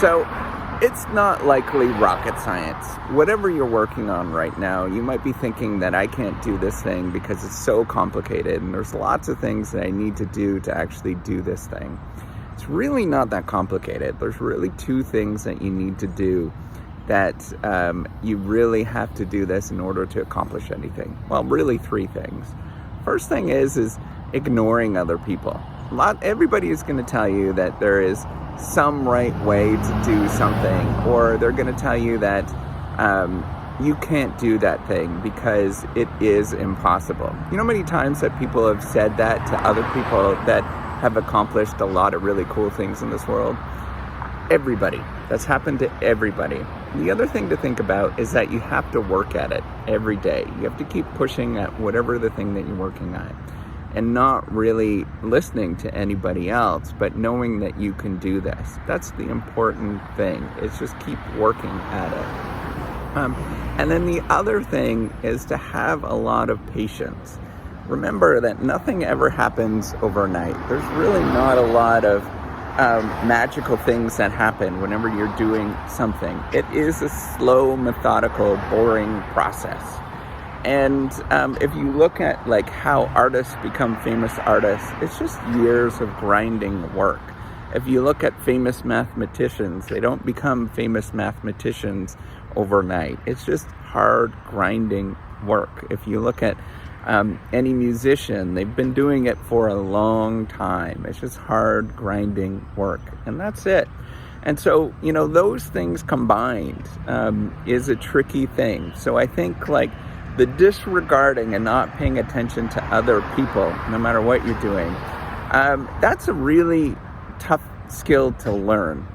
So it's not likely rocket science. Whatever you're working on right now, you might be thinking that I can't do this thing because it's so complicated and there's lots of things that I need to do to actually do this thing. It's really not that complicated. There's really two things that you need to do that you really have to do this in order to accomplish anything. Well, really three things. First thing is ignoring other people. Everybody is going to tell you that there is some right way to do something, or they're going to tell you that you can't do that thing because it is impossible. You know how many times that people have said that to other people that have accomplished a lot of really cool things in this world? Everybody. That's happened to everybody. The other thing to think about is that you have to work at it every day. You have to keep pushing at whatever the thing that you're working at, and not really listening to anybody else, but knowing that you can do this. That's the important thing. It's just keep working at it. And then the other thing is to have a lot of patience. Remember that nothing ever happens overnight. There's really not a lot of magical things that happen whenever you're doing something. It is a slow, methodical, boring process. And if you look at like how artists become famous artists, it's just years of grinding work. If you look at famous mathematicians, they don't become famous mathematicians overnight. It's just hard grinding work. If you look at any musician, they've been doing it for a long time. It's just hard grinding work, and that's it. And so, those things combined is a tricky thing. So I think like the disregarding and not paying attention to other people, no matter what you're doing, that's a really tough skill to learn.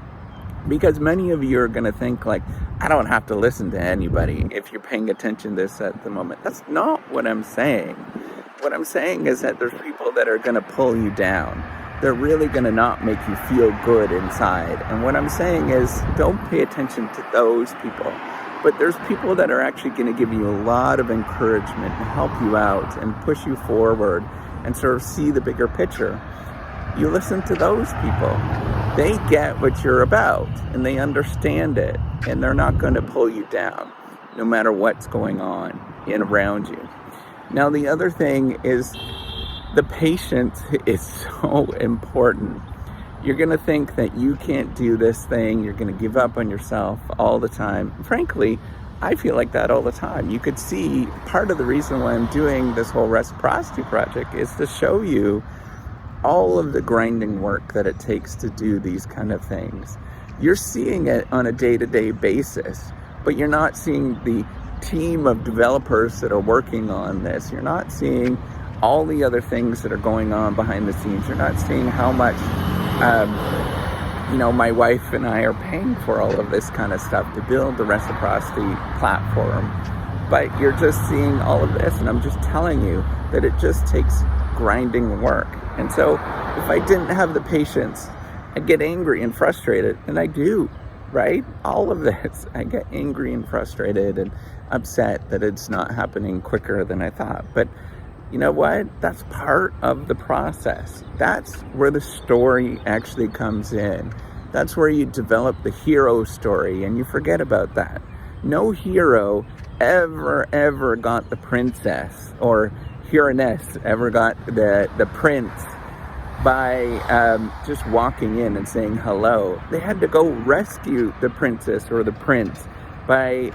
Because many of you are going to think like, I don't have to listen to anybody if you're paying attention to this at the moment. That's not what I'm saying. What I'm saying is that there's people that are going to pull you down. They're really going to not make you feel good inside. And what I'm saying is don't pay attention to those people. But there's people that are actually going to give you a lot of encouragement and help you out and push you forward and sort of see the bigger picture. You listen to those people. They get what you're about and they understand it, and they're not going to pull you down no matter what's going on around you. Now, the other thing is the patience is so important. You're going to think that you can't do this thing. You're going to give up on yourself all the time. Frankly, I feel like that all the time. You could see part of the reason why I'm doing this whole reciprocity project is to show you all of the grinding work that it takes to do these kind of things. You're seeing it on a day-to-day basis, but you're not seeing the team of developers that are working on this. You're not seeing all the other things that are going on behind the scenes. You're not seeing how much my wife and I are paying for all of this kind of stuff to build the reciprocity platform. But you're just seeing all of this, and I'm just telling you that it just takes grinding work. And so if I didn't have the patience, I'd get angry and frustrated, and I do, right? All of this, I get angry and frustrated and upset that it's not happening quicker than I thought. But you know what? That's part of the process. That's where the story actually comes in. That's where you develop the hero story, and you forget about that. No hero ever got the princess, or Hieronymus ever got the prince by just walking in and saying hello. They had to go rescue the princess or the prince by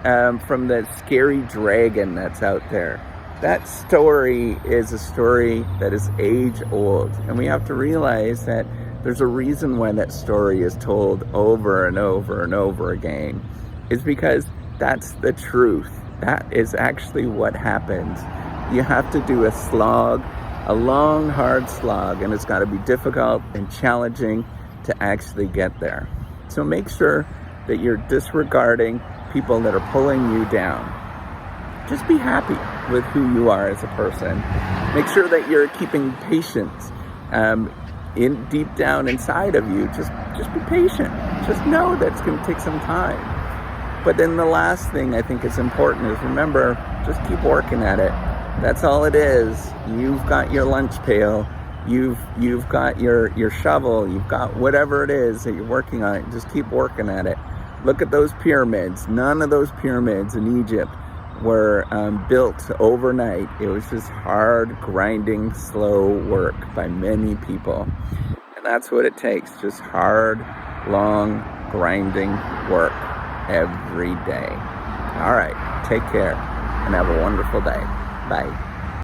from the scary dragon that's out there. That story is a story that is age old, and we have to realize that there's a reason why that story is told over and over and over again. It's because that's the truth. That is actually what happens. You have to do a slog, a long, hard slog, and it's got to be difficult and challenging to actually get there. So make sure that you're disregarding people that are pulling you down. Just be happy with who you are as a person. Make sure that you're keeping patience deep down inside of you. Just be patient. Just know that it's going to take some time. But then the last thing I think is important is remember, just keep working at it. That's all it is. You've got your lunch pail. You've got your shovel, you've got whatever it is that you're working on. Just keep working at it. Look at those pyramids. None of those pyramids in Egypt were built overnight. It was just hard, grinding, slow work by many people. And that's what it takes. Just hard, long, grinding work every day. All right. Take care and have a wonderful day. Bye.